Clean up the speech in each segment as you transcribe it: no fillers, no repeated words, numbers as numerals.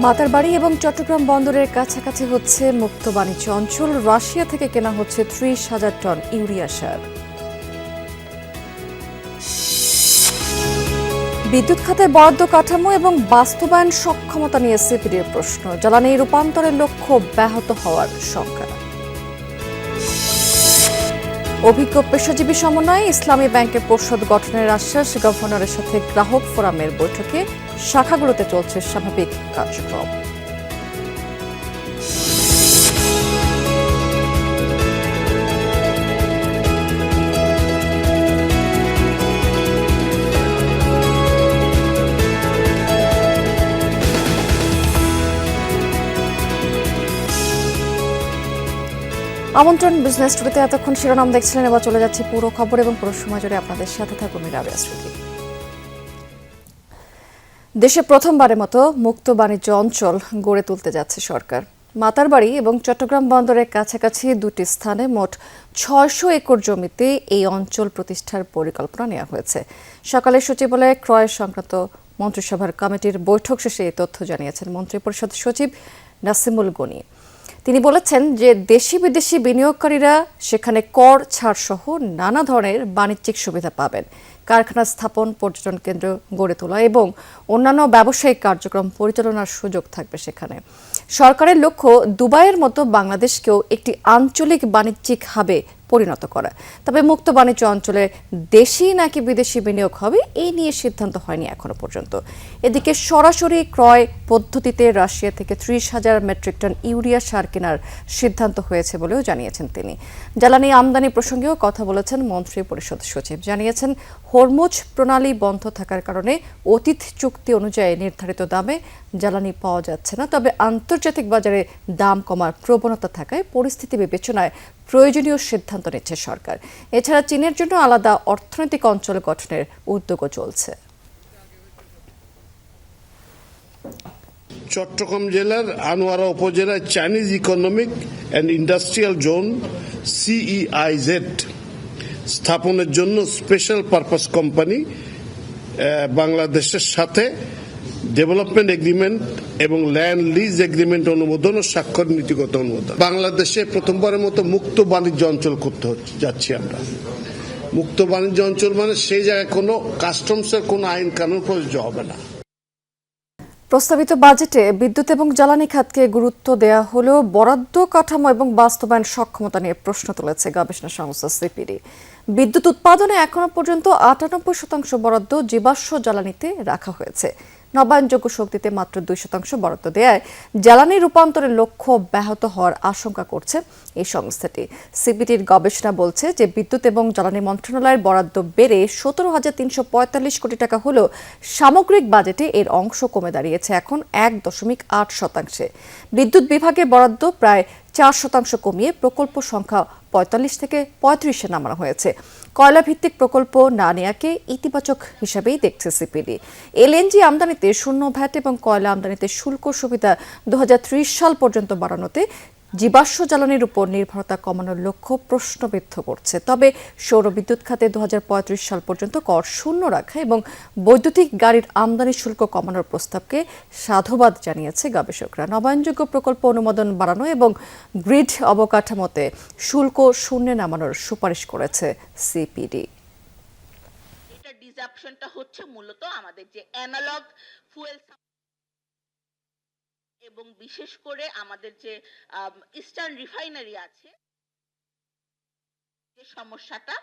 মাতারবাড়ি এবং চট্টগ্রাম বন্দরের কাছাকাছি হচ্ছে মুক্ত বাণিজ্য অঞ্চল। রাশিয়া থেকে কেনা হচ্ছে ৩০,০০০ টন ইউরিয়া সার। বিদ্যুৎ খাতের বরাদ্দ কাঠামো এবং বাস্তবায়ন সক্ষমতা নিয়ে সিপিডির প্রশ্ন। জ্বালানি রূপান্তরের লক্ষ্য ব্যাহত হওয়ার শঙ্কা। অভিজ্ঞ পেশাজীবী সমন্বয়ে ইসলামী ব্যাংকের পর্ষদ গঠনের আশ্বাস। গভর্নরের সাথে গ্রাহক ফোরামের বৈঠকে শাখাগুলোতে চলছে স্বাভাবিক কার্যক্রম। আমন্ত্রণ বিজনেস টুডেতে এতক্ষণ শিরোনাম দেখছিলেন, এবার চলে যাচ্ছে পুরো খবর এবং পুরো সময় জুড়ে আপনাদের সাথে থাকুন রাবেয়া শ্রুতি। দেশে প্রথমবারের মতো মুক্ত বাণিজ্য অঞ্চল গড়ে তুলতে যাচ্ছে সরকার। মাতারবাড়ি এবং চট্টগ্রাম বন্দরের কাছাকাছি দুটি স্থানে মোট ৬০০ একর জমিতে এই অঞ্চল প্রতিষ্ঠার পরিকল্পনা নেওয়া হয়েছে। সকালে সচিবালয়ে ক্রয় সংক্রান্ত মন্ত্রিসভার কমিটির বৈঠক শেষে এই তথ্য জানিয়েছেন মন্ত্রিপরিষদ সচিব নাসিমুল গনি। তিনি বলেছেন যে দেশি বিদেশি বিনিয়োগকারীরা সেখানে কর ছাড় সহ নানা ধরনের বাণিজ্যিক সুবিধা পাবেন। কারখানা স্থাপন, পর্যটন কেন্দ্র গড়ে তোলা এবং অন্যান্য ব্যবসায়িক কার্যক্রম পরিচালনার সুযোগ থাকবে সেখানে। সরকারের লক্ষ্য দুবাইয়ের মতো বাংলাদেশকেও একটি আঞ্চলিক বাণিজ্যিক হাবে পরিণত করা। তবে মুক্ত বাণিজ্য অঞ্চলে দেশি নাকি বিদেশি বিনিয়োগ হবে এই নিয়ে সিদ্ধান্ত হয়নি এখনো পর্যন্ত। এদিকে সরাসরি ক্রয় পদ্ধতিতে রাশিয়া থেকে ৩০,০০০ মেট্রিক টন ইউরিয়া সার কেনার সিদ্ধান্ত হয়েছে বলেও জানিয়েছেন তিনি। জ্বালানি আমদানি প্রসঙ্গেও কথা বলেছেন মন্ত্রী পরিষদ সচিব। জানিয়েছেন হরমুজ প্রণালী বন্ধ থাকার কারণে অতীত চুক্তি অনুযায়ী নির্ধারিত দামে জ্বালানি পাওয়া যাচ্ছে না। তবে আন্তর্জাতিক বাজারে দাম কমার প্রবণতা থাকায় পরিস্থিতি বিবেচনায় প্রয়োজনীয় সিদ্ধান্ত নিচ্ছে সরকার। এছাড়া চীনের জন্য আলাদা অর্থনৈতিক অঞ্চল গঠনের উদ্যোগও চলছে। চট্টগ্রাম জেলার আনোয়ারা উপজেলায় Chinese economic and industrial zone CEIZ স্থাপনের জন্য স্পেশাল পারপাস কোম্পানি বাংলাদেশের সাথে ডেভেলপমেন্ট এগ্রিমেন্ট এবং ল্যান্ড লিজ এগ্রিমেন্ট অনুমোদন ও স্বাক্ষর নীতিগত অনুমোদন। বাংলাদেশে প্রথমবারের মতো মুক্ত বাণিজ্য অঞ্চল করতে যাচ্ছি আমরা। মুক্ত বাণিজ্য অঞ্চল মানে সেই জায়গায় কোনো কাস্টমসের কোনো আইন কানুন প্রযোজ্য হবে না। প্রস্তাবিত বাজেটে বিদ্যুৎ এবং জ্বালানি খাতকে গুরুত্ব দেওয়া হলেও বরাদ্দ কাঠামো এবং বাস্তবায়ন সক্ষমতা নিয়ে প্রশ্ন তুলেছে গবেষণা সংস্থা সিপিডি। বিদ্যুৎ উৎপাদনে এখনো পর্যন্ত ৯৮% বরাদ্দ জীবাশ্ম জ্বালানিতে রাখা হয়েছে। নবায়নযোগ্য শক্তিতে মাত্র ২% বরাদ্দ দেয়ায় জ্বালানি রূপান্তরের লক্ষ্য ব্যাহত হওয়ার আশঙ্কা করছে এই সংস্থাটি। সিপিডির গবেষণা বলছে যে বিদ্যুৎ এবং জ্বালানি মন্ত্রণালয়ের বরাদ্দ বেড়ে ১৭,৩৪৫ কোটি টাকা হলেও সামগ্রিক বাজেটে এর অংশ কমে দাঁড়িয়েছে এখন ১.৮%। বিদ্যুৎ বিভাগের বরাদ্দ প্রায় ৪% কমিয়ে প্রকল্প সংখ্যা ৪৫ থেকে ৩৫-এ নামানো হয়েছে। কয়লা ভিত্তিক প্রকল্প না নেয়াকে ইতিবাচক হিসাবেই দেখছে সিপিডি। এলএনজি আমদানিতে শূন্য ভ্যাট এবং কয়লা আমদানিতে শুল্ক সুবিধা ২০৩০ সাল পর্যন্ত বাড়ানোতে জীবাশ্ম জ্বালানির উপর নির্ভরতা কমানোর লক্ষ্য প্রশ্নবিদ্ধ করছে। তবে সৌর বিদ্যুৎ খাতে ২০৩৫ সাল পর্যন্ত কর শূন্য রাখা এবং বৈদ্যুতিক গাড়ির আমদানি শুল্ক কমানোর প্রস্তাবকে সাধুবাদ জানিয়েছে গবেষকরা। নবায়নযোগ্য প্রকল্প অনুমোদন বাড়ানো এবং গ্রিড অবকাঠামোতে শুল্ক শূন্যে নামানোর সুপারিশ করেছে সিপিডি। এটা ডিসরাপশনটা হচ্ছে মূলত আমাদের যে অ্যানালগ ফুয়েল এবং বিশেষ করে আমাদের যে ইস্টার্ন রিফাইনারি আছে যে সমস্যাটা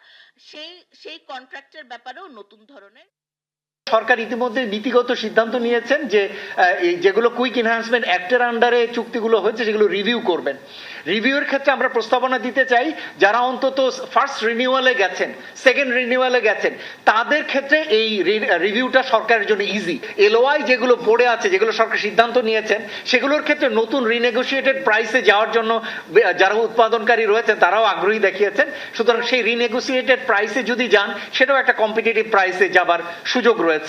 সেই কন্ট্রাক্টের ব্যাপারেও নতুন ধরনের সরকার ইতিমধ্যে নীতিগত সিদ্ধান্ত নিয়েছেন যে যেগুলো কুইক এনহান্সমেন্ট অ্যাক্টের আন্ডারে চুক্তিগুলো হয়েছে সেগুলো রিভিউ করবেন। রিভিউর ক্ষেত্রে আমরা প্রস্তাবনা দিতে চাই যারা অন্তত ফার্স্ট রিনিউয়ালে গেছেন, সেকেন্ড রিনিউয়ালে গেছেন, তাদের ক্ষেত্রে এই রিভিউটা সরকারের জন্য ইজি। এলওআই যেগুলো পড়ে আছে, যেগুলো সরকার সিদ্ধান্ত নিয়েছেন, সেগুলোর ক্ষেত্রে নতুন রিনেগোসিয়েটেড প্রাইসে যাওয়ার জন্য যারা উৎপাদনকারী রয়েছেন তারাও আগ্রহী দেখিয়েছেন। সুতরাং সেই রিনেগোসিয়েটেড প্রাইসে যদি যান সেটাও একটা কম্পিটিটিভ প্রাইসে যাবার সুযোগ রয়েছে।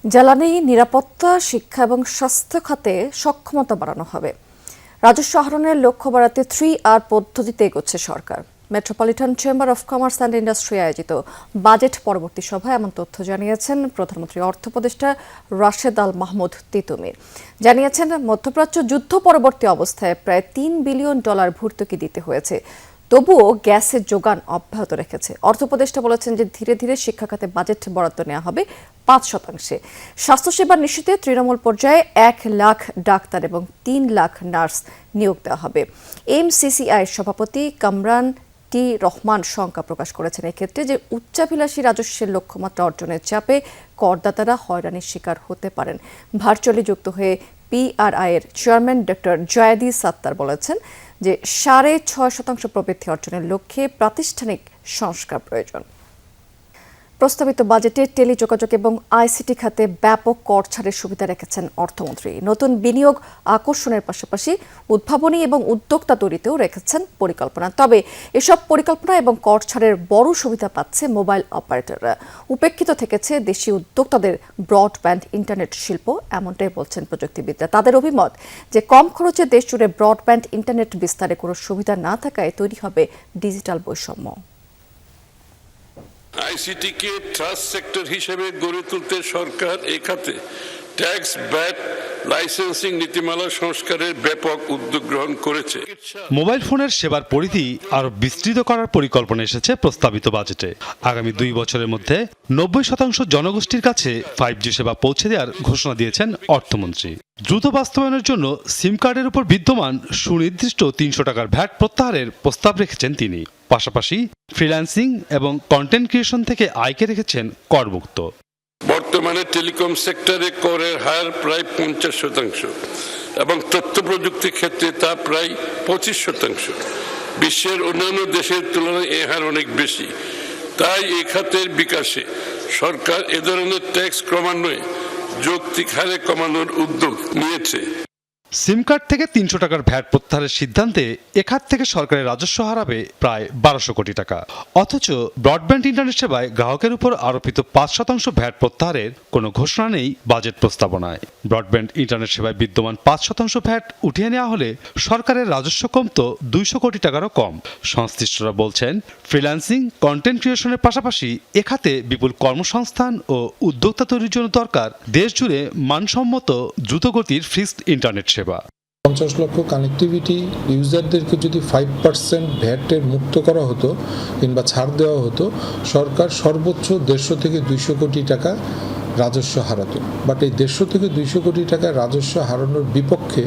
জ্বালানি, নিরাপত্তা, শিক্ষা এবং স্বাস্থ্য খাতে সক্ষমতা বাড়ানো হবে। রাজস্ব আহরণের লক্ষ্য বাড়াতে 3R পদ্ধতিতে এগোচ্ছে সরকার। Metropolitan Chamber of Commerce and Industry আয়োজিত বাজেট পরবর্তী সভায় এমন তথ্য জানিয়েছেন প্রধানমন্ত্রী অর্থ উপদেষ্টা রাশেদ আল মাহমুদ তিতুমির। জানিয়েছেন, মধ্যপ্রাচ্য যুদ্ধ পরবর্তী অবস্থায় প্রায় $3 বিলিয়ন ভর্তুকি দিতে হয়েছে, তবুও গ্যাসের যোগান অব্যাহত রেখেছে। অর্থ উপদেষ্টা বলেছেন যে ধীরে ধীরে শিক্ষা খাতে বাজেট বরাদ্দ নেওয়া হবে 5%। স্বাস্থ্যসেবা নিশ্চিতে তৃণমূল পর্যায়ে 1 লাখ ডাক্তার এবং 3 লাখ নার্স নিয়োগ দেওয়া হবে। MCCI সভাপতি কামরান টি রহমান শঙ্কা প্রকাশ করেছেন এক্ষেত্রে যে উচ্চাভিলাষী রাজস্বের লক্ষ্যমাত্রা অর্জনের চাপে করদাতারা হয়রানির শিকার হতে পারেন। ভার্চুয়ালি যুক্ত হয়ে PRI এর চেয়ারম্যান ডক্টর জয়াদি সাত্তার বলেছেন যে 6.5% প্রবৃদ্ধি অর্জনের লক্ষ্যে প্রাতিষ্ঠানিক সংস্কার প্রয়োজন। প্রস্তাবিত বাজেটে টেলিযোগাযোগ এবং ICT খাতে ব্যাপক কর ছাড়ের সুবিধা রেখেছেন অর্থমন্ত্রী। নতুন বিনিয়োগ আকর্ষণের পাশাপাশি উদ্ভাবনী এবং উদ্যোক্তা তৈরিতেও রেখেছেন পরিকল্পনা। তবে এসব পরিকল্পনা এবং কর ছাড়ের বড় সুবিধা পাচ্ছে মোবাইল অপারেটররা। উপেক্ষিত থেকেছে দেশি উদ্যোক্তাদের ব্রডব্যান্ড ইন্টারনেট শিল্প, এমনটাই বলছেন প্রযুক্তিবিদরা। তাদের অভিমত যে কম খরচে দেশ জুড়ে ব্রডব্যান্ড ইন্টারনেট বিস্তারে কোনো সুবিধা না থাকায় তৈরি হবে ডিজিটাল বৈষম্য। আইসিটিকে ট্রাস্ট সেক্টর হিসেবে গড়ে তুলতে সরকার এই খাতে ট্যাক্স, ভ্যাট, লাইসেন্সিং নীতিমালা সংস্কারের ব্যাপক উদ্যোগ গ্রহণ করেছে। মোবাইল ফোনের সেবার পরিধি আরো বিস্তৃত করার পরিকল্পনা এসেছে প্রস্তাবিত বাজেটে। আগামী 2 বছরের মধ্যে 90% জনগোষ্ঠীর কাছে 5G সেবা পৌঁছে দেওয়ার ঘোষণা দিয়েছেন অর্থমন্ত্রী। দ্রুত বাস্তবায়নের জন্য সিম কার্ডের উপর বিদ্যমান সুনির্দিষ্ট $300 ভ্যাট প্রত্যাহারের প্রস্তাব রেখেছেন তিনি। পাশাপাশি ফ্রিল্যান্সিং এবং কন্টেন্ট ক্রিয়েশন থেকে আয়কে রেখেছেন করমুক্ত। বর্তমানে টেলিকম সেক্টরে করের হার প্রায় 50% এবং তথ্য প্রযুক্তি ক্ষেত্রে তা প্রায় 25%। বিশ্বের অন্যান্য দেশের তুলনায় এ হার অনেক বেশি। তাই এই খাতের বিকাশে সরকার এ ধরনের ট্যাক্স ক্রমান্বয়ে যৌক্তিক হারে কমানোর উদ্যোগ নিয়েছে। সিম কার্ড থেকে $300 ভ্যাট প্রত্যাহারের সিদ্ধান্তে এখাত থেকে সরকারের রাজস্ব হারাবে প্রায় 1200 কোটি টাকা। অথচ ব্রডব্যান্ড ইন্টারনেট সেবায় গ্রাহকের উপর আরোপিত 5% ভ্যাট প্রত্যাহারের কোনো ঘোষণা নেই বাজেট প্রস্তাবনায়। ব্রডব্যান্ড ইন্টারনেট সেবায় বিদ্যমান 5% ভ্যাট উঠিয়ে নেওয়া হলে সরকারের রাজস্ব কমত 200 কোটি টাকারও কম। সংশ্লিষ্টরা বলছেন, ফ্রিল্যান্সিং, কন্টেন্ট ক্রিয়েশনের পাশাপাশি এখাতে বিপুল কর্মসংস্থান ও উদ্যোক্তা তৈরির জন্য দরকার দেশ জুড়ে মানসম্মত দ্রুতগতির ফিক্সড ইন্টারনেট সেবা। 50 লক্ষ কানেক্টিভিটি ইউজারদেরকে যদি 5% ভ্যাটের মুক্ত করা হতো কিংবা ছাড় দেওয়া হতো, সরকার সর্বোচ্চ 150 থেকে 200 কোটি টাকা রাজস্ব হারাতো। বাট এই 150 থেকে 200 কোটি টাকা রাজস্ব হারানোর বিপক্ষে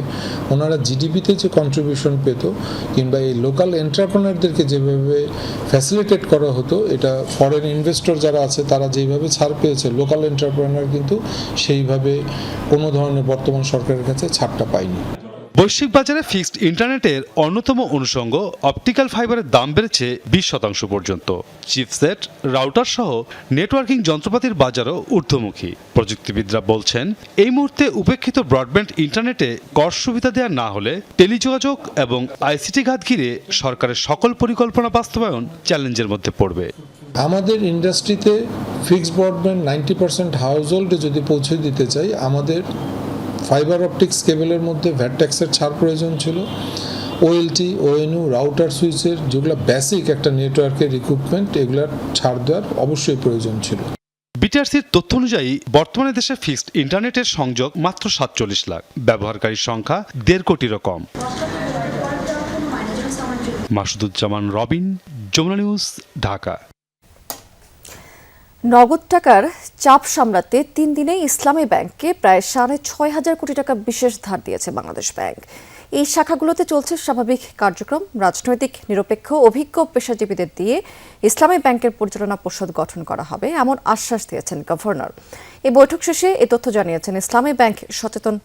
ওনারা জিডিপিতে যে কন্ট্রিবিউশন পেত কিংবা এই লোকাল এন্টারপ্রেনারদেরকে যেভাবে ফ্যাসিলিটেট করা হতো, এটা ফরেন ইনভেস্টর যারা আছে তারা যেভাবে ছাড় পেয়েছে, লোকাল এন্টারপ্রেনার কিন্তু সেইভাবে কোনো ধরনের বর্তমান সরকারের কাছে ছাড়টা পায়নি। বৈশ্বিক বাজারে ফিক্সড ইন্টারনেটের অন্যতম অনুষঙ্গ অপটিক্যাল ফাইবারের দাম বেড়েছে 20% পর্যন্ত। চিপসেট, রাউটার সহ নেটওয়ার্কিং যন্ত্রপাতির বাজারও ঊর্ধ্বমুখী। প্রযুক্তিবিদরা বলছেন, এই মুহূর্তে উপেক্ষিত ব্রডব্যান্ড ইন্টারনেটে কর সুবিধা দেওয়া না হলে টেলিযোগাযোগ এবং আইসিটি খাত ঘিরে সরকারের সকল পরিকল্পনা বাস্তবায়ন চ্যালেঞ্জের মধ্যে পড়বে। আমাদের ইন্ডাস্ট্রিতে ফিক্সড ব্রডব্যান্ড 90% হাউস হোল্ডে যদি পৌঁছে দিতে চাই, আমাদের ফাইবার অপটিক্স কেবলের মধ্যে ভ্যাট ট্যাক্সের ছাড় প্রয়োজন ছিল। OLT, ONU, রাউটার সুইচের যেগুলো বেসিক একটা নেটওয়ার্কের ইকুইপমেন্ট, এগুলার ছাড় দেওয়ার অবশ্যই প্রয়োজন ছিল। বিটিআরসির তথ্য অনুযায়ী বর্তমানে দেশে ফিক্সড ইন্টারনেটের সংযোগ মাত্র 47 লাখ, ব্যবহারকারীর সংখ্যা 1.5 কোটিরও কম। মাসুদুজ্জামান রবিন, যমুনা নিউজ, ঢাকা। নগদ টাকার চাপ সামলাতে 3 দিনে ইসলামী ব্যাংককে প্রায় 6,500 কোটি টাকা বিশেষ ধার দিয়েছে বাংলাদেশ ব্যাংক। এই শাখাগুলোতে চলছে স্বাভাবিক কার্যক্রম। রাজনৈতিক নিরপেক্ষ অভিজ্ঞ পেশাজীবীদের দিয়ে ইসলামী ব্যাংকের পরিচালনা পর্ষদ গঠন করা হবে, এমন আশ্বাস দিয়েছেন গভর্নর। এই বৈঠক শেষে এ তথ্য জানিয়েছেন ইসলামী ব্যাংক সচেতন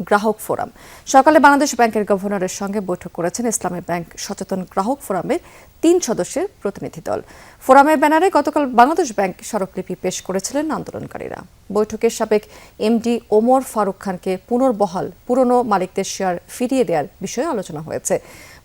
গ্রাহক ফোরাম। সকালে বাংলাদেশ ব্যাংকের গভর্নরের সঙ্গে বৈঠক করেছেন ইসলামী ব্যাংক সচেতন গ্রাহক ফোরামের 3 সদস্যের প্রতিনিধি দল। ফোরামের ব্যানারে গতকাল বাংলাদেশ ব্যাংক স্মারকলিপি পেশ করেছিলেন আন্দোলনকারীরা। বৈঠকে সাবেক এমডি ওমর ফারুক খানকে পুনর্বহাল পুরনো মালিকদের শেয়ার ফিরিয়ে দেওয়ার বিষয়ে আলোচনা হয়েছে।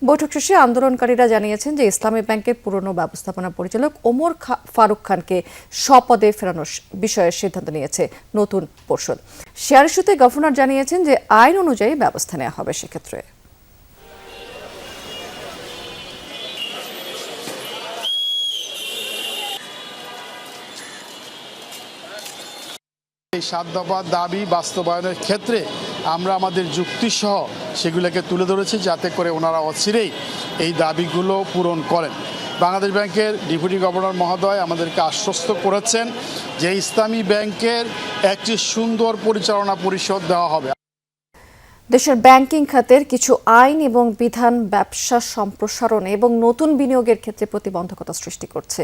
বৈঠক শেষে আন্দোলনকারীরা জানিয়েছেন যে ইসলামী ব্যাংকের পুরনো ব্যবস্থাপনা পরিচালক ওমর ফারুক খানকে স্বপদে ফেরানোর বিষয়ে সিদ্ধান্ত নিয়েছে নতুন পর্ষদ। শেয়ার ইস্যুতে গভর্নর জানিয়েছেন যে আইন অনুযায়ী ব্যবস্থা নেওয়া হবে সেক্ষেত্রে। এই 7 দফা দাবি বাস্তবায়নের ক্ষেত্রে আমরা আমাদের যুক্তিসহ সেগুলোকে তুলে ধরেছি, যাতে করে ওনারা অচিরেই এই দাবিগুলো পূরণ করেন। বাংলাদেশ ব্যাংকের ডেপুটি গভর্নর মহোদয় আমাদেরকে আশ্বস্ত করেছেন যে ইসলামী ব্যাংকের একটি সুন্দর পরিচালনা পরিষদ দেওয়া হবে। দেশের ব্যাংকিং খাতের কিছু আইন এবং বিধান ব্যবসা সম্প্রসারণে এবং নতুন বিনিয়োগের ক্ষেত্রে প্রতিবন্ধকতা সৃষ্টি করছে।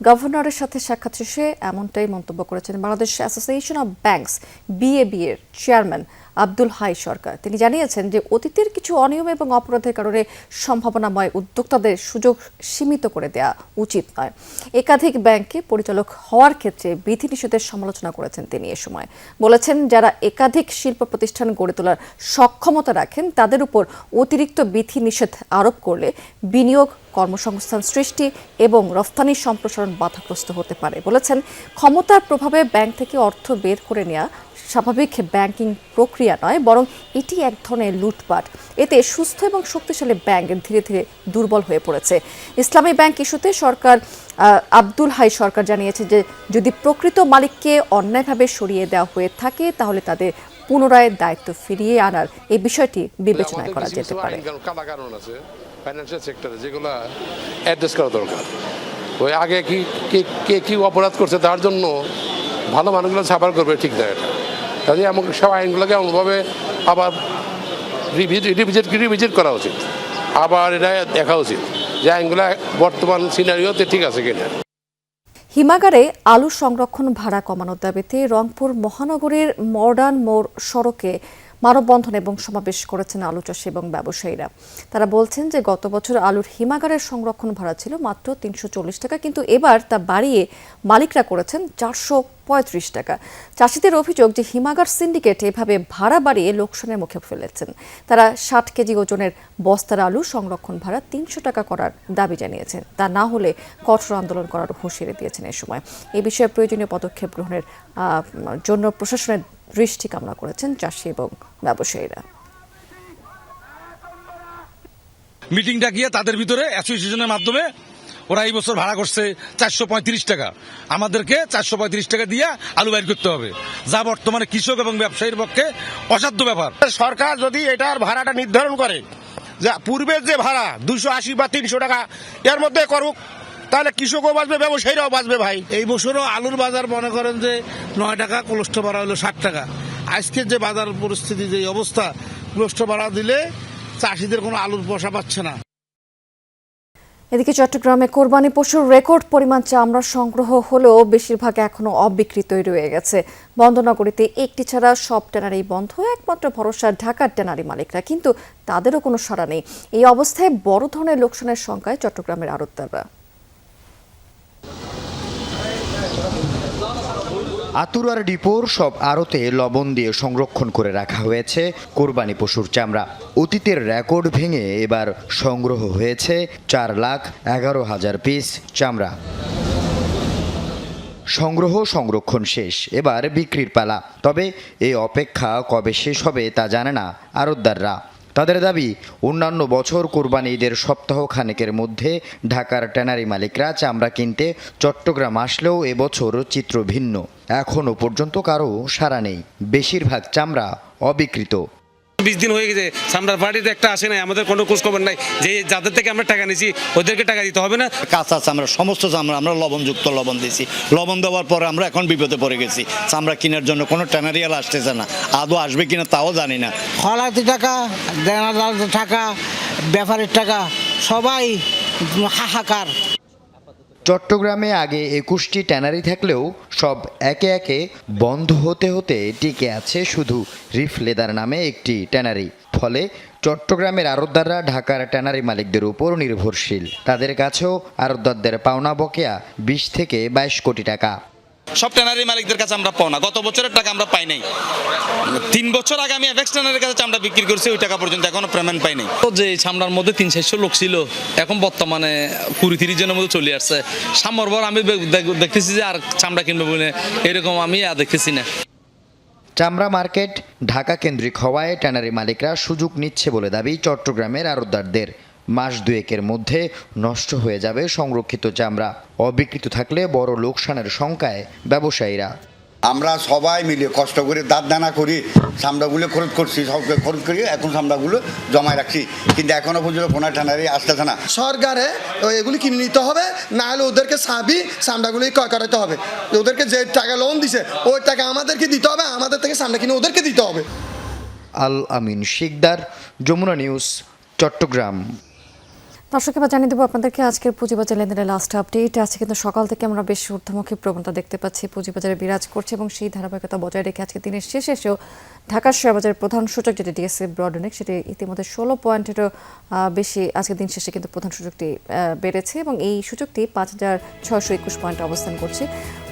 গভর্নরের সাথে সাক্ষাৎ শেষে এমনটাই মন্তব্য করেছেন Bangladesh association of banks BAB এর চেয়ারম্যান আব্দুল হাই সরকার। তিনি জানিয়েছেন যে অতীতের কিছু অনিয়ম এবং অপরাধের কারণে সম্ভাবনাময় উদ্যোক্তাদের সুযোগ সীমিত করে দেওয়া উচিত নয়। একাধিক ব্যাংকে পরিচালক হওয়ার ক্ষেত্রে বিধিনিষেধের সমালোচনা করেছেন তিনি। এ সময় বলেছেন, যারা একাধিক শিল্প প্রতিষ্ঠান গড়ে তোলার সক্ষমতা রাখেন তাদের উপর অতিরিক্ত বিধিনিষেধ আরোপ করলে বিনিয়োগ, কর্মসংস্থান সৃষ্টি এবং রফতানি সম্প্রসারণ বাধাগ্রস্ত হতে পারে। বলেছেন, ক্ষমতার প্রভাবে ব্যাংক থেকে অর্থ বের করে নেওয়া স্বাভাবিক ব্যাংকিং প্রক্রিয়া নয়, বরং এটি এক ধরনের লুটপাট। এতে সুস্থ এবং শক্তিশালী ব্যাংক ধীরে ধীরে দুর্বল হয়ে পড়েছে। ইসলামী ব্যাংক ইস্যুতে আব্দুল হাই সরকার জানিয়েছে যে যদি প্রকৃত মালিককে অন্যায়ভাবে সরিয়ে দেওয়া হয়ে থাকে তাহলে তাদের পুনরায় দায়িত্ব ফিরিয়ে আনার এই বিষয়টি বিবেচনা করা যেতে পারে। কারণ আছে ফাইন্যান্সিয়াল সেক্টরে যেগুলো অ্যাড্রেস করা দরকার। ওই আগে কি অপরাধ করছে তার জন্য ভালো মানুষগুলো সাফার করবে, ঠিক না? এটা কাজে আমাকে সব আইনগুলোকে এমনভাবে আবার রিভিজিট করা উচিত, আবার এটা দেখা উচিত যে আইনগুলো বর্তমান সিনারিওতে ঠিক আছে কিনা। হিমাগারে আলু সংরক্ষণ ভাড়া কমানোর দাবিতে রংপুর মহানগরীর মডার্ন মোড় সড়কে মানববন্ধন এবং সমাবেশ করেছেন আলু চাষী এবং ব্যবসায়ীরা। তারা বলছেন যে গত বছর আলুর হিমাগারের সংরক্ষণ ভাড়া ছিল মাত্র 340 টাকা, কিন্তু এবার তা বাড়িয়ে মালিকরা করেছেন 435 টাকা। চাষিদের অভিযোগ যে হিমাগার সিন্ডিকেট এভাবে ভাড়া বাড়িয়ে লোকসানের মুখে ফেলেছেন। তারা 60 কেজি ওজনের বস্তার আলু সংরক্ষণ ভাড়া 300 টাকা করার দাবি জানিয়েছেন। তা না হলে কঠোর আন্দোলন করার হুঁশিয়ারি দিয়েছেন। এ সময় এ বিষয়ে প্রয়োজনীয় পদক্ষেপ গ্রহণের জন্য প্রশাসনের দৃষ্টি কামনা করেছেন চাষি এবং ব্যবসায়ীরা। মিটিংটা গিয়ে তাদের ভিতরে অ্যাসোসিয়েশনের মাধ্যমে ওরা এই বছর ভাড়া করছে 435 টাকা, আমাদেরকে 435 টাকা দিয়ে আলু বাইর করতে হবে, যা বর্তমানে কৃষক এবং ব্যবসায়ীর পক্ষে অসাধ্য ব্যাপার। সরকার যদি এটার ভাড়াটা নির্ধারণ করে, যা পূর্বের যে ভাড়া 280 বা 300 টাকা এর মধ্যে করুক, তাহলে কৃষকও বাঁচবে, ব্যবসায়ীরাও বাঁচবে। ভাই, এই বছরও আলুর বাজার মনে করেন যে 9 টাকা, কোলেস্ট্রল ভাড়া হলো 60 টাকা। আজকের যে বাজার পরিস্থিতি, যে অবস্থা, কোলেস্ট্রল ভাড়া দিলে চাষিদের কোনো আলুর পয়সা পাচ্ছে না। এদিকে চট্টগ্রামে কোরবানি পশুর রেকর্ড পরিমাণ চামড়া সংগ্রহ হলেও বেশিরভাগ এখনো অবিকৃতই রয়ে গেছে। বন্দনগরীতে একটি ছাড়া সব ট্যানারি বন্ধ, একমাত্র ভরসা ঢাকার ট্যানারি মালিকরা, কিন্তু তাদেরও কোনো সাড়া নেই। এই অবস্থায় বড় ধরনের লোকসানের শঙ্কায় চট্টগ্রামের আড়তদাররা। আতুরার ডিপোর সব আড়তে লবণ দিয়ে সংরক্ষণ করে রাখা হয়েছে কোরবানি পশুর চামড়া। অতীতের রেকর্ড ভেঙে এবার সংগ্রহ হয়েছে 4,11,000 পিস চামড়া। সংরক্ষণ শেষ, এবার বিক্রির পালা। তবে এই অপেক্ষা কবে শেষ হবে তা জানে না আড়তদাররা। তাদের দাবি, অন্যান্য বছর কোরবানি ঈদের সপ্তাহ খানেকের মধ্যে ঢাকার ট্যানারি মালিকরা চামড়া কিনতে চট্টগ্রাম আসলেও এবছর চিত্র ভিন্ন। এখনও পর্যন্ত কারো সাড়া নেই, বেশিরভাগ চামড়া অবিকৃত। 20 দিন হয়ে গেছে, চামড়ার পার্টিতে একটা আসে নাই, আমাদের কোনো খোঁজ খবর নাই। যে যাদের থেকে আমরা টাকা নিয়েছি ওদেরকে টাকা দিতে হবে না। কাঁচা চামড়া, সমস্ত চামড়া আমরা লবণযুক্ত লবণ দিয়েছি। লবণ দেওয়ার পরে আমরা এখন বিপদে পড়ে গেছি। চামড়া কেনার জন্য কোনো ট্যানারিয়াল আসতেছে না, আদৌ আসবে কিনা তাও জানি না। খলাতি টাকা, দেনাদার টাকা, ব্যাপারের টাকা, সবাই হাহাকার। চট্টগ্রামে আগে 21টি ট্যানারি থাকলেও সব একে একে বন্ধ হতে হতে টিকে আছে শুধু রিফ লেদার নামে একটি ট্যানারি। ফলে চট্টগ্রামের আড়তদাররা ঢাকার ট্যানারি মালিকদের উপর নির্ভরশীল। তাদের কাছেও আড়তদারদের পাওনা বকেয়া 20 থেকে 22 কোটি টাকা। সব ট্যানারি মালিকদের কাছে আমরা পাও না, গত বছরের টাকা আমরা পাই নাই। 3 বছর আগে আমি এফএক্স ট্যানারির কাছে চামড়া বিক্রি করছি, ওই টাকা পর্যন্ত এখনো পেমেন্ট পাই নাই। যে চামড়ার মধ্যে 300-400 লোক ছিল, এখন বর্তমানে 20-30 জনের মধ্যে চলে আসছে। সামর পর আমি দেখতেছি যে আর চামড়া কিনবে বলে এরকম আমি আর দেখতেছি না। চামড়া মার্কেট ঢাকা কেন্দ্রিক হওয়ায় ট্যানারি মালিকরা সুযোগ নিচ্ছে বলে দাবি চট্টগ্রামের আড়তদারদের। মাস দুয়েকের মধ্যে নষ্ট হয়ে যাবে সংরক্ষিত চামড়া। অবিকৃত থাকলে বড় লোকসানের শঙ্কায় ব্যবসায়ীরা। আমরা সবাই মিলে কষ্ট করে দাঁত দানা করি চামড়াগুলো খরচ করছি, সব খরচ করি, এখন চামড়াগুলো জমায় রাখছি, কিন্তু এখনো পর্যন্ত কোনো ট্যানারি আসতেছে না। সরকারে এগুলি কিনে নিতে হবে, না হলে ওদেরকে চামড়াগুলি ক্রয় করাতে হবে। ওদেরকে যে টাকা লোন দিছে ওই টাকা আমাদেরকে দিতে হবে, আমাদের থেকে চামড়া কিনে ওদেরকে দিতে হবে। আল আমিন শিকদার, যমুনা নিউজ, চট্টগ্রাম। দর্শক, এবার জানিয়ে দেবো আপনাদেরকে আজকের পুঁজিবাজার লেনদেনের লাস্ট আপডেট আছে। কিন্তু সকাল থেকে আমরা বেশ ঊর্ধ্বমুখী প্রবণতা দেখতে পাচ্ছি, পুঁজিবাজারে বিরাজ করছে এবং সেই ধারাবাহিকতা বজায় রেখে আজকে দিনের শেষে এসেও ঢাকার শেয়ারবাজারের প্রধান সূচক যেটি ডিএসসি ব্রড ইন্ডেক্স, সেটি ইতিমধ্যে 16 পয়েন্টেরও বেশি আজকে দিন শেষে কিন্তু প্রধান সূচকটি বেড়েছে এবং এই সূচকটি 5621 পয়েন্টে অবস্থান করছে।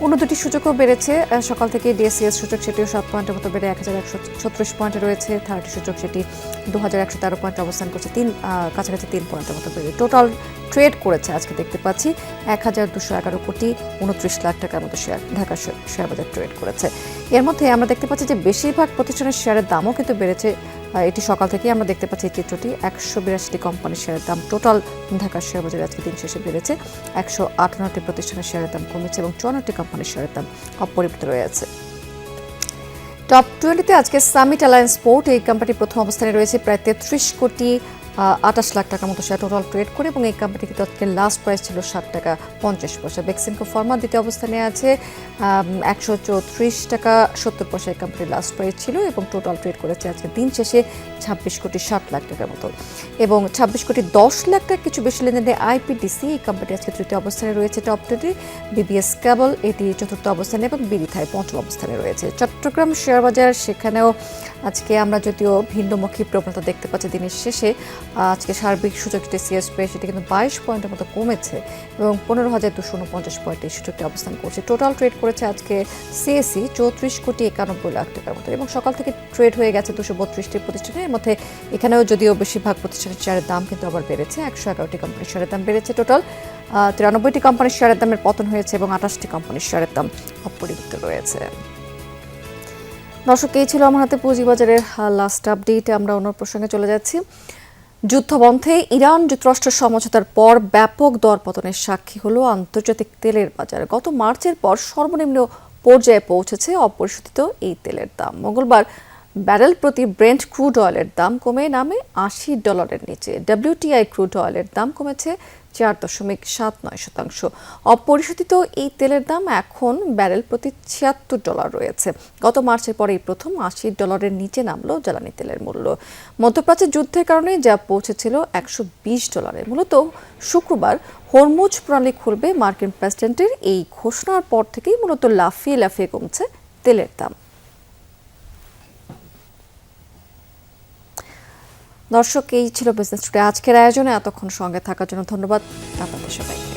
অন্য দুটি সূচকও বেড়েছে সকাল থেকে। ডিএসসিএস সূচক সেটিও 7 পয়েন্টের মতো বেড়ে 1136 পয়েন্টে রয়েছে। থার্টি সূচক সেটি 2113 পয়েন্টে অবস্থান করছে, কাছাকাছি 3 পয়েন্টের মতো বেড়ে। টোটাল ট্রেড করেছে আজকে দেখতে পাচ্ছি 1211 কোটি 29 লাখ টাকার মতো শেয়ার ঢাকা শেয়ার বাজার ট্রেড করেছে। এর মধ্যে আমরা দেখতে পাচ্ছি যে বেশিরভাগ প্রতিষ্ঠানের শেয়ারের দামও কিন্তু বেড়েছে। এটি সকাল থেকে আমরা দেখতে পাচ্ছি এই চিত্রটি। 182টি কোম্পানির শেয়ারের দাম টোটাল ঢাকার শেয়ার বাজারে আজকে দিন শেষে বেড়েছে। 158টি প্রতিষ্ঠানের শেয়ারের দাম কমেছে এবং 54টি কোম্পানির শেয়ারের দাম অপরিবর্তিত রয়েছে। টপ 20-তে আজকে সামিট অ্যালায়েন্স পোর্ট, এই কোম্পানি প্রথম অবস্থানে রয়েছে প্রায় 33 কোটি 28 লাখ টাকার মতো শেয়ার টোটাল ট্রেড করে এবং এই কোম্পানি কিন্তু আজকে লাস্ট প্রাইস ছিল 60 টাকা 50 পয়সা। বেক্সিমকো ফার্মা দ্বিতীয় অবস্থানে আছে 134 টাকা 70 পয়সা এই কোম্পানির লাস্ট প্রাইস ছিল এবং টোটাল ট্রেড করেছে আজকে দিন শেষে 26 কোটি 60 লাখ টাকার মতো এবং 26 কোটি 10 লাখ টাকা কিছু বেশি লেনদেনে আইপিডিসি, এই কোম্পানি আজকে তৃতীয় অবস্থানে রয়েছে টপ 20। বিবিএস কেবল এটি চতুর্থ অবস্থানে এবং বিরিথায় পঞ্চম অবস্থানে রয়েছে। চট্টগ্রাম শেয়ার বাজার, সেখানেও আজকে আমরা যদিও ভিন্নমুখী প্রবণতা দেখতে পাচ্ছি দিনের শেষে। আজকে সার্বিক সূচক টিসিএস সেটি কিন্তু 22 পয়েন্টের মতো কমেছে এবং 15,249 পয়েন্টে এই সূচকটি অবস্থান করছে। টোটাল ট্রেড করেছে আজকে সিএসি 34 কোটি 91 লাখ টাকার মতো এবং সকাল থেকে ট্রেড হয়ে গেছে 232টি প্রতিষ্ঠানের। এর মধ্যে এখানেও যদিও বেশিরভাগ প্রতিষ্ঠানের শেয়ারের দাম কিন্তু আবার বেড়েছে। 111টি কোম্পানির শেয়ারের দাম বেড়েছে। টোটাল 93টি কোম্পানির শেয়ারের দামের পতন হয়েছে এবং 28টি কোম্পানির শেয়ারের দাম অপরিবর্তিত রয়েছে। দর্শক, এই ছিল আমার হাতে পুঁজিবাজারের লাস্ট আপডেট। আমরা অন্য প্রসঙ্গে চলে যাচ্ছি। যুদ্ধবন্ধে ইরান যুক্তরাষ্ট্র সমঝোতার পর ব্যাপক দরপতনের সাক্ষী হলো আন্তর্জাতিক তেলের বাজার। গত মার্চের পর সর্বনিম্ন পর্যায়ে পৌঁছেছে অপরিশোধিত এই তেলের দাম। মঙ্গলবার ব্যারেল প্রতি ব্রেন্ট ক্রুড অয়েলের দাম কমে নামে $80 নিচে। WTI ক্রুড অয়েলের দাম কমেছে 4.79%। অপরিশোধিত এই তেলের দাম এখন ব্যারেল প্রতি $76 রয়েছে। গত মার্চের পরেই প্রথম $80 নিচে নামলো জ্বালানি তেলের মূল্য। মধ্যপ্রাচ্যের যুদ্ধের কারণে যা পৌঁছেছিল $120। মূলত শুক্রবার হরমুজ প্রণালী খুলবে মার্কিন প্রেসিডেন্টের এই ঘোষণার পর থেকেই মূলত লাফিয়ে লাফিয়ে কমছে তেলের দাম। দর্শক, এই ছিল বিজনেস টুডে আজকের আয়োজনে। এতক্ষণ সঙ্গে থাকার জন্য ধন্যবাদ আপনাদের সবাইকে।